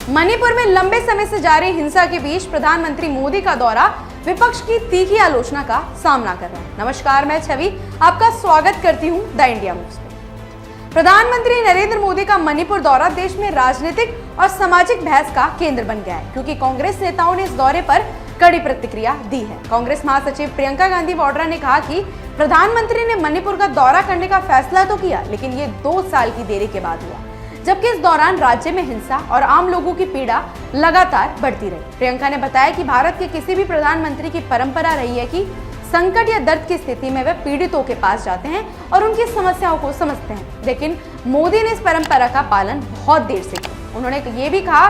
मणिपुर में लंबे समय से जारी हिंसा के बीच प्रधानमंत्री मोदी का दौरा विपक्ष की तीखी आलोचना का सामना कर रहा है। नमस्कार, मैं छवि आपका स्वागत करती हूं द इंडिया न्यूज में। प्रधानमंत्री नरेंद्र मोदी का मणिपुर दौरा देश में राजनीतिक और सामाजिक बहस का केंद्र बन गया है, क्योंकि कांग्रेस नेताओं ने इस दौरे पर कड़ी प्रतिक्रिया दी है। कांग्रेस महासचिव प्रियंका गांधी वाड्रा ने कहा कि प्रधानमंत्री ने मणिपुर का दौरा करने का फैसला तो किया, लेकिन ये 2 साल की देरी के बाद हुआ, जबकि इस दौरान राज्य में हिंसा और आम लोगों की पीड़ा लगातार बढ़ती रही। प्रियंका ने बताया कि भारत के किसी भी प्रधानमंत्री की परंपरा रही है कि संकट या दर्द की स्थिति में वे पीड़ितों के पास जाते हैं और उनकी समस्याओं को समझते हैं, लेकिन मोदी ने इस परंपरा का पालन बहुत देर से किया। उन्होंने ये भी कहा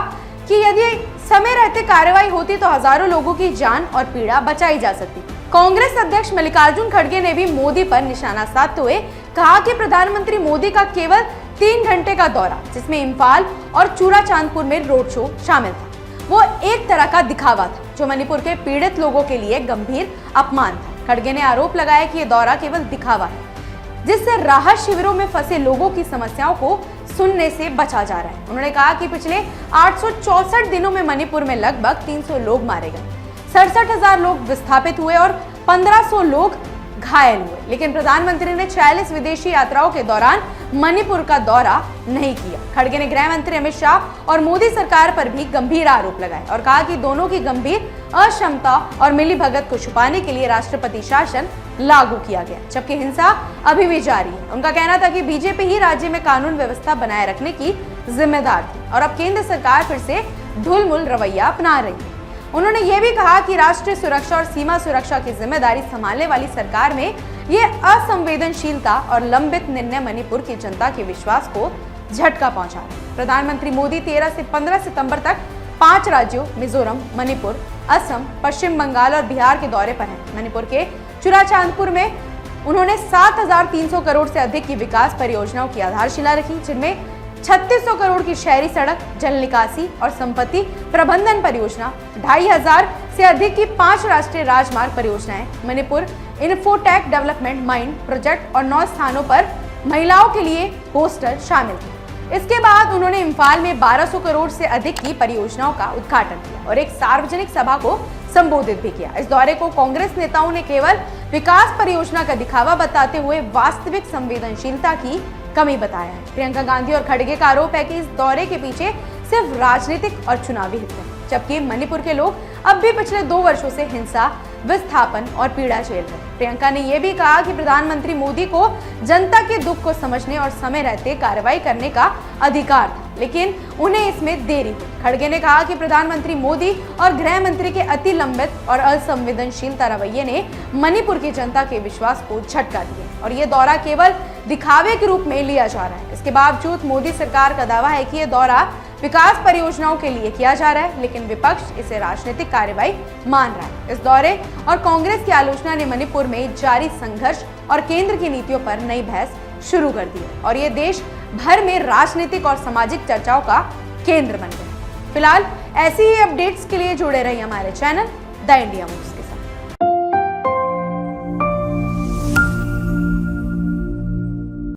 कि यदि समय रहते कार्रवाई होती तो हजारों लोगों की जान और पीड़ा बचाई जा सकती। कांग्रेस अध्यक्ष मल्लिकार्जुन खड़गे ने भी मोदी पर निशाना साधते हुए कहा कि प्रधानमंत्री मोदी का केवल 3 घंटे का दौरा, जिसमें इम्फाल और चूड़ाचांदपुर में रोड शो शामिल था, वो एक तरह का दिखावा था, जो मणिपुर के पीड़ित लोगों के लिए गंभीर अपमान था। खड़गे ने आरोप लगाया कि ये दौरा केवल दिखावा है, जिससे राहत शिविरों में फंसे लोगों की समस्याओं को सुनने से बचा जा रहा है। उन्होंने कहा कि पिछले 864 दिनों में मणिपुर में लगभग 300 लोग मारे गए, 67,000 लोग विस्थापित हुए और 1500 लोग घायल हुए, लेकिन प्रधानमंत्री ने 46 विदेशी यात्राओं के दौरान मणिपुर का दौरा नहीं किया। खड़गे ने गृह मंत्री अमित शाह और मोदी सरकार पर भी गंभीर आरोप लगाए और कहा कि दोनों की गंभीर अक्षमता और मिलीभगत को छुपाने के लिए राष्ट्रपति शासन लागू किया गया, जबकि हिंसा अभी भी जारी है। उनका कहना था कि बीजेपी ही राज्य में कानून व्यवस्था बनाए रखने की जिम्मेदार थी और अब केंद्र सरकार फिर से ढुलमुल रवैया अपना रही है। उन्होंने ये भी कहा कि राष्ट्रीय सुरक्षा और सीमा सुरक्षा की जिम्मेदारी संभालने वाली सरकार में ये असंवेदनशीलता और लंबित निर्णय मणिपुर की जनता के विश्वास को झटका पहुंचा है। प्रधानमंत्री मोदी 13 से 15 सितंबर तक 5 राज्यों मिजोरम, मणिपुर, असम, पश्चिम बंगाल और बिहार के दौरे पर हैं। मणिपुर के चूड़ाचांदपुर में उन्होंने 7,300 करोड़ से अधिक की विकास परियोजनाओं की आधारशिला रखी, जिनमें 3600 करोड़ की शहरी सड़क, जल निकासी और संपत्ति प्रबंधन परियोजना, 2,500 से अधिक की 5 राष्ट्रीय राजमार्ग परियोजनाएं, Manipur infotech development mind project और 9 स्थानों पर महिलाओं के लिए पोस्टर शामिल थे। इसके बाद उन्होंने इम्फाल में 1200 करोड़ से अधिक की परियोजनाओं का उद्घाटन किया और एक सार्वजनिक सभा को संबोधित भी किया। इस दौरे को कांग्रेस नेताओं ने केवल विकास परियोजना का दिखावा बताते हुए वास्तविक संवेदनशीलता की कमी बताया है। प्रियंका गांधी और खड़गे का आरोप है कि इस दौरे के पीछे सिर्फ राजनीतिक और चुनावी हित है, जबकि मणिपुर के लोग अब भी पिछले 2 वर्षों से हिंसा, विस्थापन और पीड़ा झेल रहे हैं। प्रियंका ने यह भी कहा कि प्रधानमंत्री मोदी को जनता के दुख को समझने और समय रहते कार्रवाई करने का अधिकार था, लेकिन उन्हें इसमें देरी हुई। खड़गे ने कहा कि प्रधानमंत्री मोदी और गृह मंत्री के अति लंबित और असंवेदनशीलता रवैये ने मणिपुर की जनता के विश्वास को झटका दिया और ये दौरा केवल दिखावे के रूप में लिया जा रहा है। इसके बावजूद मोदी सरकार का दावा है कि यह दौरा विकास परियोजनाओं के लिए किया जा रहा है, लेकिन विपक्ष इसे राजनीतिक कार्रवाई मान रहा है। इस दौरे और कांग्रेस की आलोचना ने मणिपुर में जारी संघर्ष और केंद्र की नीतियों पर नई बहस शुरू कर दी है और ये देश भर में राजनीतिक और सामाजिक चर्चाओं का केंद्र बन गया। फिलहाल ऐसी ही अपडेट्स के लिए जुड़े रहिए हमारे चैनल द इंडिया न्यूज।